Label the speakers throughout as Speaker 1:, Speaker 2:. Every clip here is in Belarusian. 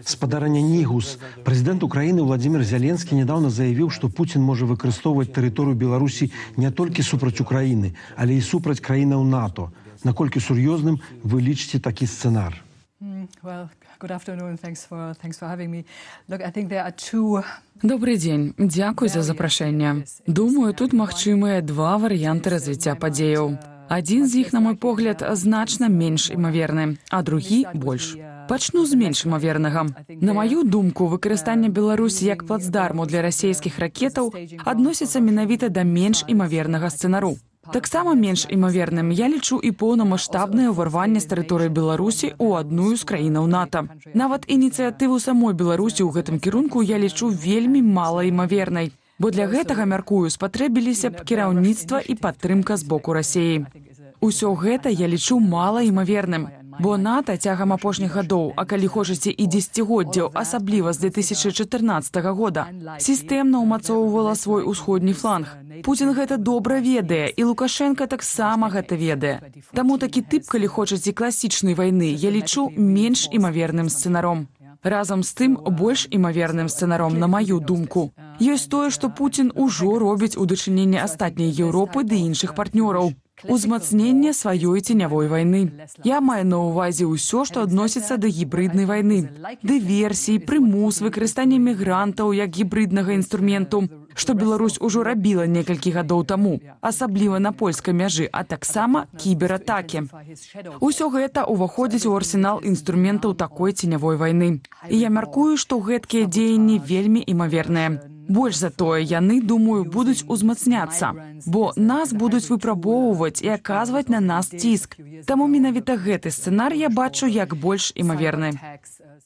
Speaker 1: Спадарня Нігус. Президент Украины Владимир Зеленский недавно заявил, что Путин может выкарыстоўваць территорию Беларуси не только супраць Украины, але и супраць краінаў НАТО. Наколькі сур'ёзным вы лічыце такі сцэнар?
Speaker 2: Добрый дзень. Дзякуй за запрашэнне. Думаю, тут магчымыя два варыянты развіцця падзеяў. Адзін з іх, на мой погляд, значна менш імаверны, а другі больш. Пачну з менш імавернага. На маю думку, выкарыстанне Беларусі як плацдарму для расійскіх ракетаў адносіцца менавіта да менш імавернага сцэнару. Таксама менш імаверным я лічу і поўнамаштабнае ўварванне з тэрыторыі Беларусі ў адную з краінаў НАТО. Нават ініцыятыву самой Беларусі ў гэтым кірунку я лічу вельмі малаімавернай, бо для гэтага, мяркую, спатрэбіліся б кіраўніцтва і падтрымка з боку Расіі. Усё гэта я лічу малаімаверным, бо НАТО цягам апошніх гадоў, а калі хочаце і дзесяцігоддзяў, асабліва з 2014 года, сістэмна ўмацоўвала свой усходні фланг. Путін гэта добра ведае, і Лукашенко таксама гэта ведае. Таму такі тып, калі хочаце класічнай вайны, я лічу менш імаверным сцэнаром. Разам з тым, больш імаверным сцэнаром, на маю думку, ёсць тое, што Путін ужо робіць у дачыненні астатняй Еўропы ды іншых партнёраў. Узмацненне сваёй ценявой вайны. Я маю на ўвазе ўсё, што адносіцца да гібриднай вайны. Дыверсіі, прымус, выкарыстанне мігрантаў як гібриднага інструменту, што Беларусь ужо рабіла некалькі гадоў таму, асабліва на польскай мяжы, а таксама кібератакі. Усё гэта ўваходзіць у арсенал інструментаў такой ценявой вайны. І я мяркую, што гэткія дзеянні вельмі імаверныя. Больш за тое, яны, думаю, будуць узмацняцца, бо нас будуць выпрабоўваць і аказваць на нас ціск. Таму менавіта гэты сцэнар я бачу як больш імаверны.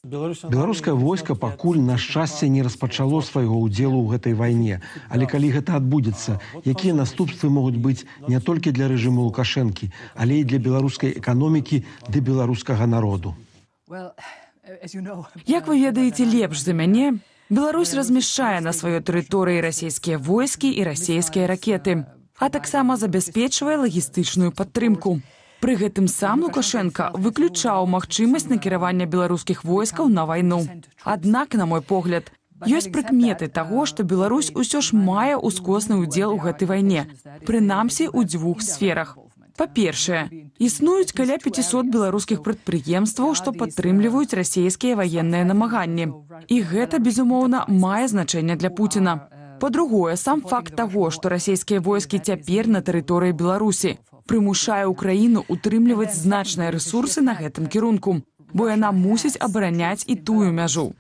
Speaker 1: Беларускае войска пакуль, на шчасце, не распачало свайго ўдзелу ў гэтай вайне. Але калі гэта адбудзецца, якія наступствы могуць быць не толькі для рэжыму Лукашэнкі, але і для беларускай эканомікі ды беларускага народу?
Speaker 2: Як вы ведаеце лепш за мяне, Беларусь размяшчае на сваёй тэрыторыі расійскія войскі і расійскія ракеты, а таксама забяспечвае лагістычную падтрымку. Пры гэтым сам Лукашенко выключаў магчымасць накіравання беларускіх войскаў на вайну. Аднак, на мой погляд, ёсць прыкметы таго, што Беларусь усё ж мае ўскосны ўдзел у гэтай вайне, прынамсі ў дзвюх сферах. Па-першае, існуюць каля 500 беларускіх прадпрыемстваў, што падтрымліваюць расійскія ваенныя намаганні. І гэта, безумоўна, мае значэнне для Пуціна. Па-другое, сам факт таго, што расійскія войскі цяпер на тэрыторыі Беларусі, прымушае Украіну утрымліваць значныя рэсурсы на гэтым кірунку, бо яна мусіць абараняць і тую мяжу.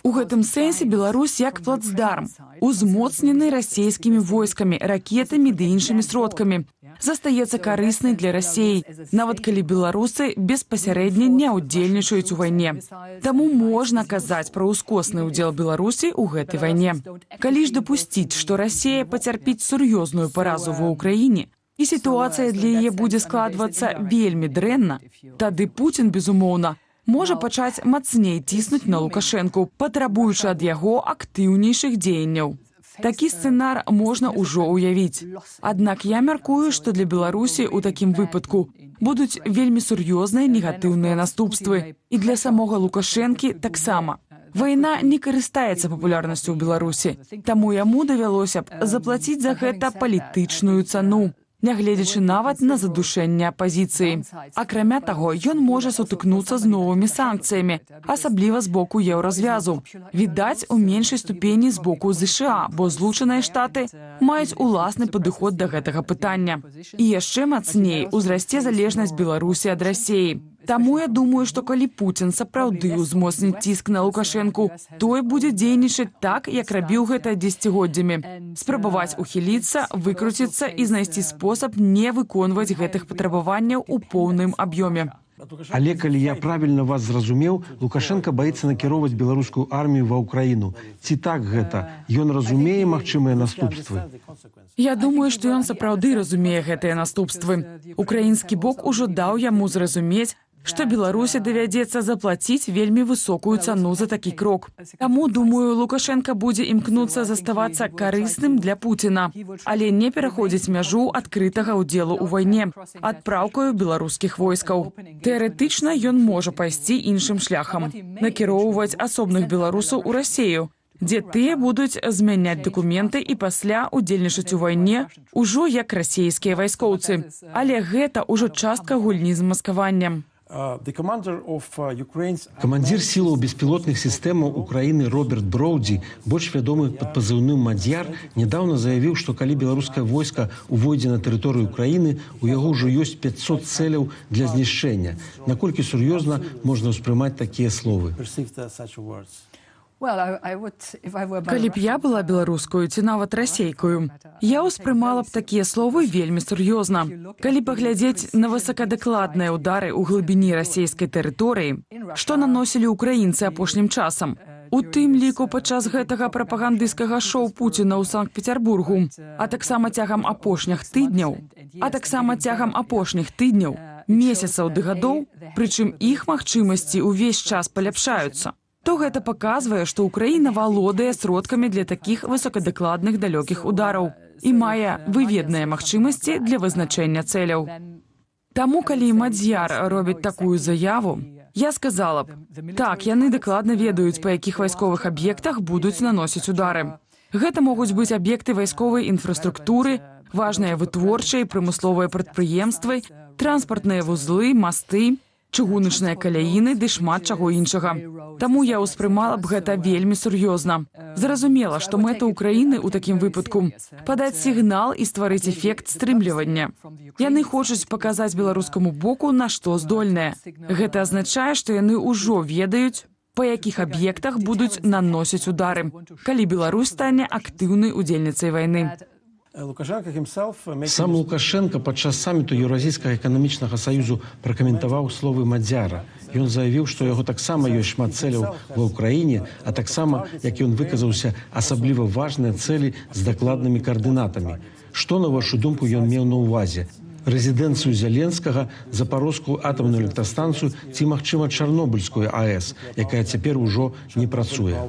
Speaker 2: У гэтым сэнсе Беларусь як плацдарм, узмоцнены расійскімі войскамі, ракетамі ды іншымі сродкамі, застаецца карыснай для Расіі, нават калі беларусы беспасярэдне не ўдзельнічаюць у вайне. Таму можна казаць пра ўскосны ўдзел Беларусі ў гэтай вайне. Калі ж дапусціць, што Расія пацярпіць сур'ёзную паразу ва Ўкраіне, і сітуацыя для яе будзе складвацца вельмі дрэнна, тады Путін, безумоўна, можа пачаць мацней ціснуць на Лукашэнку, патрабуючы ад яго актыўнейшых дзеянняў. Такі сцэнар можна ўжо ўявіць. Аднак я мяркую, што для Беларусі ў такім выпадку будуць вельмі сур'ёзныя негатыўныя наступствы. І для самога Лукашэнкі таксама. Вайна не карыстаецца папулярнасцю ў Беларусі, таму яму давялося б заплаціць за гэта палітычную цану, нягледзячы нават на задушэнне апазіцыі. Акрамя таго, ён можа сутыкнуцца з новымі санкцыямі, асабліва з боку еўразвязу. Відаць, у меншай ступені з боку ЗША, бо Злучаныя Штаты маюць уласны падыход да гэтага пытання. І яшчэ мацней узрасце залежнасць Беларусі ад Расіі. Таму я думаю, што калі Пуцін сапраўды ўзмоцніць ціск на Лукашэнку, той будзе дзейнічаць так, як рабіў гэта дзесяцігоддзямі. Спрабаваць ухіліцца, выкруціцца і знайсці спосаб не выконваць гэтых патрабаванняў у поўным аб'ёме.
Speaker 1: Але калі я правільна вас зразумеў, Лукашенко баіцца накіроўваць беларускую армію ва Ўкраіну. Ці так гэта? Ён разумее магчымыя наступствы?
Speaker 2: Я думаю, што ён сапраўды разумее гэтыя наступствы. Украінскі бок ужо даў яму зразумець, што Беларусі давядзецца заплаціць вельмі высокую цану за такі крок. Таму, думаю, Лукашенка будзе імкнуцца заставацца карысным для Пуціна, але не пераходзіць мяжу адкрытага ўдзелу ў вайне адпраўкаю беларускіх войскаў. Тэарэтычна ён можа пайсці іншым шляхам, накіроўваць асобных беларусаў у Расею, дзе тыя будуць змяняць дакументы і пасля удзельнічаць у вайне ўжо як расейскія вайскоўцы. Але гэта ўжо частка гульні з маскаваннем.
Speaker 1: Камандзір сілаў беспілотных сістэмаў Украіны Роберт Броўдзі, больш вядомы пад пазыўным «Мадзяр», нядаўна заявіў, што калі беларускае войска ўвойдзе на тэрыторыю Украіны, у яго ўжо ёсць 500 цэляў для знішчэння. Наколькі сур'ёзна можна ўспрымаць такія словы?
Speaker 2: Калі б я была беларускую ці нават расейкаю, я ўспрымала б такія словы вельмі сур'ёзна. Калі паглядзець на высокадакладныя ўдары ў глыбіні расейскай тэрыторыі, што наносілі ўкраінцы апошнім часам, у тым ліку падчас гэтага прапагандысцкага шоу Пуціна ў Санкт-Петербургу, а таксама цягам апошніх тыдняў, месяцаў ды гадоў, прычым іх магчымасці ўвесь час паляпшаюцца, то гэта паказвае, што Украіна валодае сродкамі для такіх высокадакладных далёкіх удараў і мае выведныя магчымасці для вызначэння цэляў. Таму, калі Мадзяр робіць такую заяву, я сказала б, так, яны дакладна ведаюць, па якіх вайсковых аб'ектах будуць наносіць удары. Гэта могуць быць аб'екты вайсковай інфраструктуры, важныя вытворчыя і прамысловыя прадпрыемствы, транспартныя вузлы, масты, чыгуначныя каляіны ды шмат чаго іншага. Таму я ўспрымала б гэта вельмі сур'ёзна. Зразумела, што мэта Украіны ў такім выпадку падаць сігнал і стварыць эфект стрымлівання. Яны хочуць паказаць беларускаму боку, на што здольныя. Гэта азначае, што яны ўжо ведаюць, па якіх аб'ектах будуць наносіць удары, калі Беларусь стане актыўнай удзельніцай вайны.
Speaker 1: Сам Лукашенко падчас саміту Еўразійскага эканамічнага саюзу пракаментаваў словы Мадзяра. Ён заявіў, што яго таксама ёсць шмат цэляў ва ўкраіне, а таксама, як ён выказаўся, асабліва важныя цэлі з дакладнымі каардынатамі. Што, на вашу думку, ён меў на ўвазе? Рэзідэнцыю Зяленскага, Запарожскую атамную электрастанцыю ці, магчыма, Чарнобыльскую АЭС, якая цяпер ужо не працуе?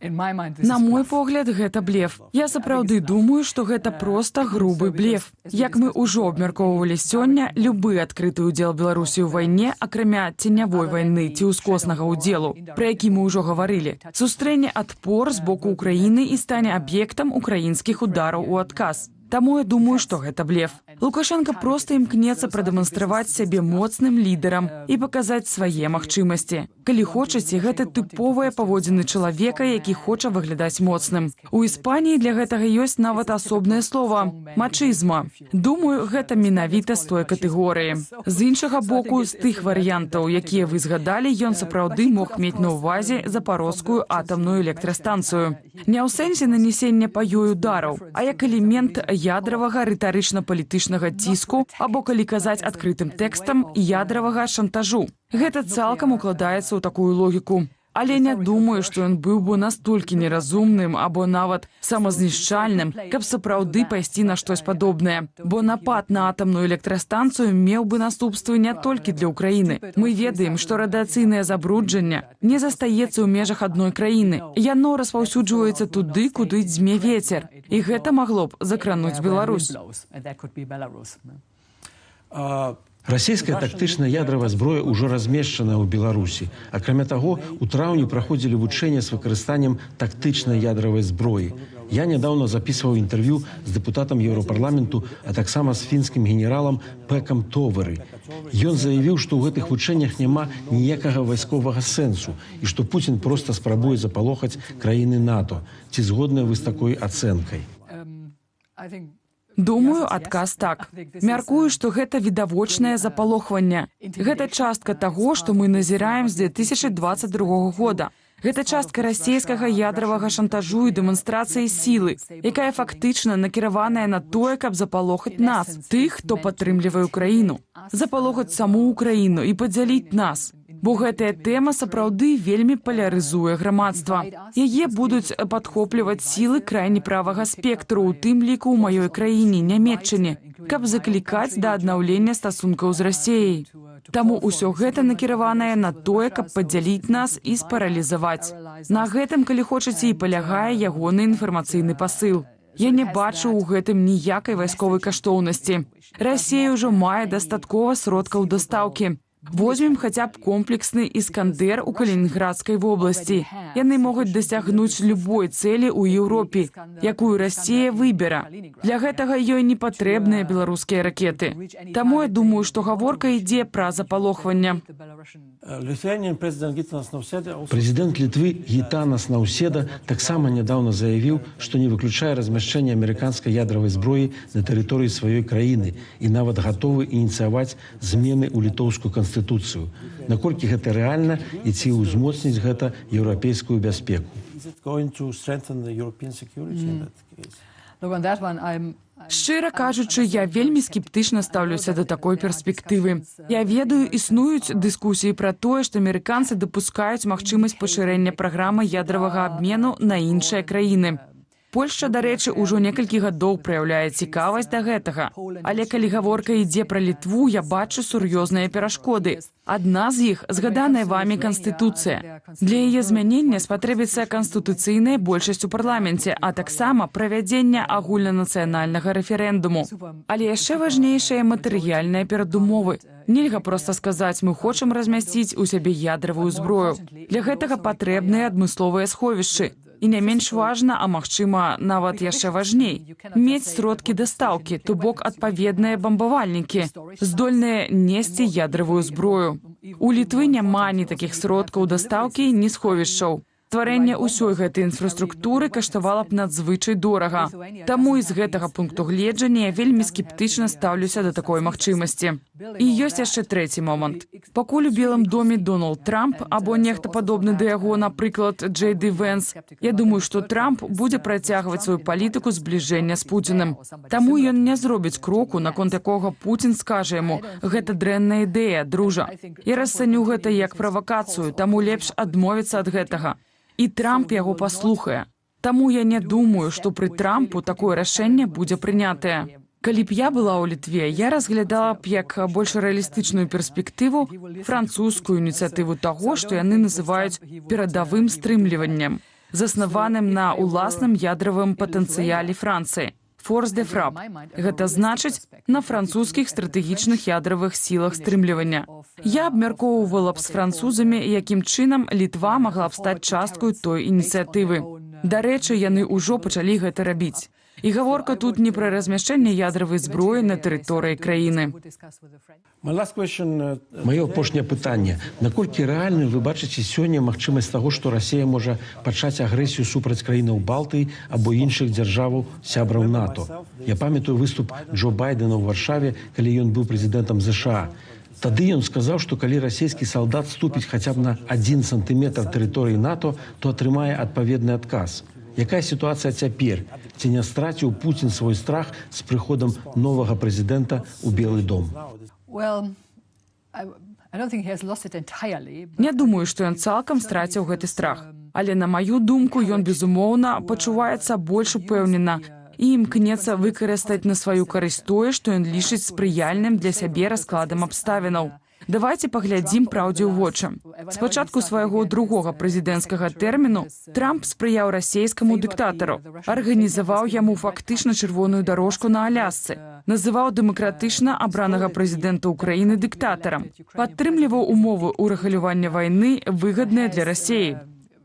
Speaker 2: На мой погляд, гэта блеф. Я сапраўды думаю, што гэта проста грубы блеф. Як мы ўжо абмяркоўвалі сёння, любы адкрыты ўдзел Беларусі ў вайне, акрамя ценявой вайны ці ўскоснага ўдзелу, пра які мы ўжо гаварылі, сустрэне адпор з боку Украіны і стане аб'ектам украінскіх удараў у адказ. Таму я думаю, што гэта блеф. Лукашенко проста імкнецца прадэманстраваць сябе моцным лідарам і паказаць свае магчымасці. Калі хочаце, гэта тыповыя паводзіны чалавека, які хоча выглядаць моцным. У Іспаніі для гэтага ёсць нават асобнае слова – мачызма. Думаю, гэта менавіта з той катэгорыі. З іншага боку, з тых варыянтаў, якія вы згадалі, ён сапраўды мог мець на ўвазе Запорожскую атамную электрастанцыю. Не ў сэнсе нанесення па ёй удараў, а як элемент ядравага рытарычна-палітычнага ціску або, калі казаць адкрытым тэкстам, ядравага шантажу. Гэта цалкам укладаецца ў такую логіку. Але не думаю, што ён быў бы настолькі неразумным або нават самазнішчальным, каб сапраўды пайсці на штось падобнае. Бо напад на атамную электрастанцыю меў бы наступствы не толькі для Украіны. Мы ведаем, што радыацыйнае забруджанне не застаецца ў межах адной краіны. Яно распаўсюджваецца туды, куды дзьме вецер. І гэта магло б закрануць Беларусь.
Speaker 1: Расійская тактычная ядравая зброя ўжо размешчаная ў Беларусі. Акрамя таго, у траўні праходзілі вучэнні з выкарыстаннем тактычнай ядравай зброі. Я нядаўна запісваў інтэрв'ю з дэпутатам Еўрапарламенту, а таксама з фінскім генералам Пекам Товары. Ён заявіў, што ў гэтых вучэннях няма ніякага вайсковага сэнсу і што Пуцін проста спрабуе запалохаць краіны НАТО. Ці згодныя вы з такой ацэнкай?
Speaker 2: Думаю, адказ так. Мяркую, што гэта відавочнае запалохванне. Гэта частка таго, што мы назіраем з 2022 года. Гэта частка расійскага ядравага шантажу і дэманстрацыі сілы, якая фактычна накіраваная на тое, каб запалохаць нас, тых, хто падтрымлівае Украіну. Запалохаць саму Украіну і падзяліць нас. Бо гэтая тэма сапраўды вельмі палярызуе грамадства. Яе будуць падхопліваць сілы крайне правага спектру, у тым ліку ў маёй краіне, Нямецчыне, каб заклікаць да аднаўлення стасункаў з Расіяй. Таму ўсё гэта накіраванае на тое, каб падзяліць нас і спаралізаваць. На гэтым, калі хочаце, і палягае ягоны інфармацыйны пасыл. Я не бачу ў гэтым ніякай вайсковай каштоўнасці. Расія ўжо мае дастаткова сродкаў дастаўкі. Возьмем хаця б комплексны «Іскандер» у Калінінградскай вобласці. Яны могуць дасягнуць любой цэлі ў Еўропе, якую Расія выбера. Для гэтага ёй не патрэбныя беларускія ракеты. Таму я думаю, што гаворка ідзе пра запалохванне.
Speaker 1: Прэзідэнт Літвы Гітанас Наўседа таксама нядаўна заявіў, што не выключае размяшчэнне амерыканскай ядравай зброі на тэрыторыі сваёй краіны і нават гатовы ініцыяваць змены ў літоўскую канстытуцыю. Наколькі гэта рэальна і ці ўзмоцніць гэта еўрапейскую бяспеку?
Speaker 2: Шчыра кажучы, я вельмі скептычна стаўлюся да такой перспектывы. Я ведаю, існуюць дыскусіі пра тое, што амерыканцы дапускаюць магчымасць пашырэння праграмы ядравага абмену на іншыя краіны. Польшча, дарэчы, ўжо некалькі гадоў праяўляе цікавасць да гэтага. Але калі гаворка ідзе пра Літву, я бачу сур'ёзныя перашкоды. Адна з іх – згаданая вамі Канстытуцыя. Для яе змянення спатрэбіцца канстытуцыйная большасць у парламенце, а таксама правядзення агульнанацыянальнага рэферэндуму. Але яшчэ важнейшая матэрыяльная перадумовы. Нельга проста сказаць, мы хочам размясціць у сябе ядравую зброю. Для гэтага патрэбныя адмысловыя сховішчы. І не менш важна, а магчыма, нават яшчэ важней, мець сродкі дастаўкі, то бок адпаведныя бамбавальнікі, здольныя несці ядравую зброю. У Літвы няма ні такіх сродкаў дастаўкі, ні сховішчаў. Стварэнне ўсёй гэтай інфраструктуры каштавала б надзвычай дорага. Таму і з гэтага пункту гледжання я вельмі скептычна стаўлюся да такой магчымасці. І ёсць яшчэ трэці момант. Пакуль у Белым доме Дональд Трамп або нехта падобны да яго, напрыклад, Джей Ді Вэнс, я думаю, што Трамп будзе працягваць сваю палітыку збліжэння з Пуціным. Таму ён не зробіць кроку, наконт якога Пуцін скажа яму: «Гэта дрэнная ідэя, дружа». Я расцэню гэта як правакацыю, таму лепш адмовіцца ад гэтага. І Трамп яго паслухае. Таму я не думаю, што пры Трампу такое рашэнне будзе прынятае. Калі б я была ў Літве, я разглядала б як больш рэалістычную перспектыву французскую ініцыятыву таго, што яны называюць перадавым стрымліваннем, заснаваным на ўласным ядравым патэнцыяле Францыі. Force de frappe. Гэта значыць на французскіх стратэгічных ядравых сілах стрымлівання. Я абмяркоўвала б з французамі, якім чынам Літва магла б стаць часткай той ініцыятывы. Дарэчы, яны ўжо пачалі гэта рабіць. І гаворка тут не пра размяшчэнне ядравай зброі на тэрыторыі краіны.
Speaker 1: Маё апошняе пытанне. Наколькі рэальным вы бачыце сёння магчымасць таго, што Расія можа пачаць агрэсію супраць краінаў Балтыі або іншых дзяржаваў сябраў НАТО? Я памятаю выступ Джо Байдена ў Варшаве, калі ён быў прэзідэнтам ЗША. Тады ён сказаў, што калі расійскі салдат ступіць хаця б на 1 сантыметр тэрыторыі НАТО, то атрымае адпаведны адказ. Якая сітуацыя цяпер? Ці не страціў Пуцін свой страх з прыходам новага прэзідэнта ў Белы дом?
Speaker 2: Не думаю, што ён цалкам страціў гэты страх. Але, на маю думку, ён, безумоўна, пачуваецца больш упэўнена і імкнецца выкарыстаць на сваю карысць тое, што ён лічыць спрыяльным для сябе раскладам абставінаў. Давайце паглядзім праўдзе ў вочы. З пачатку свайго другога прэзідэнцкага тэрміну Трамп спрыяў расейскаму дыктатару, арганізаваў яму фактычна чырвоную дарожку на Алясцы, называў дэмакратычна абранага прэзідэнта Украіны дыктатарам, падтрымліваў умовы ўрэгулявання вайны, выгадныя для Расіі,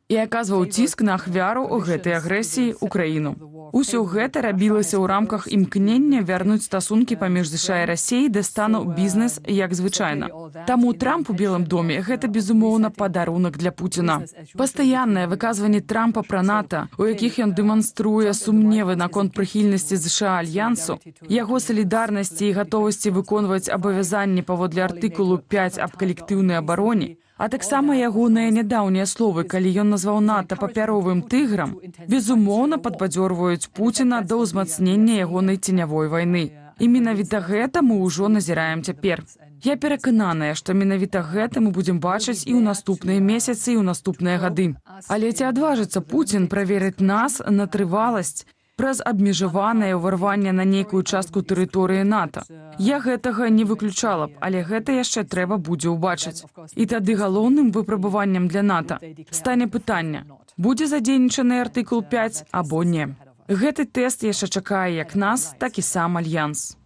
Speaker 2: і аказваў ціск на ахвяру гэтай агрэсіі ўкраіну. Усё гэта рабілася ў рамках імкнення вярнуць стасункі паміж ЗША і Расіяй да стану бізнес як звычайна. Таму Трамп у Белым доме – гэта, безумоўна, падарунак для Пуціна. Пастаяннае выказванне Трампа пра НАТО, у якіх ён дэманструе сумневы наконт прыхільнасці ЗША альянсу, яго салідарнасці і гатовасці выконваць абавязанні паводле артыкулу 5 аб калектыўнай абароне, а таксама ягоныя нядаўнія словы, калі ён назваў НАТО папяровым тыграм, безумоўна падбадзёрваюць Пуціна да ўзмацнення ягонай ценявой вайны. І менавіта гэта мы ўжо назіраем цяпер. Я перакананая, што менавіта гэта мы будзем бачыць і ў наступныя месяцы, і ў наступныя гады. Але ці адважыцца Пуцін праверыць нас на трываласць праз абмежаванае ўварванне на нейкую частку тэрыторыі НАТО? Я гэтага не выключала б, але гэта яшчэ трэба будзе ўбачыць. І тады галоўным выпрабаваннем для НАТО стане пытанне, будзе задзейнічаны артыкул 5 або не. Гэты тэст яшчэ чакае як нас, так і сам Альянс.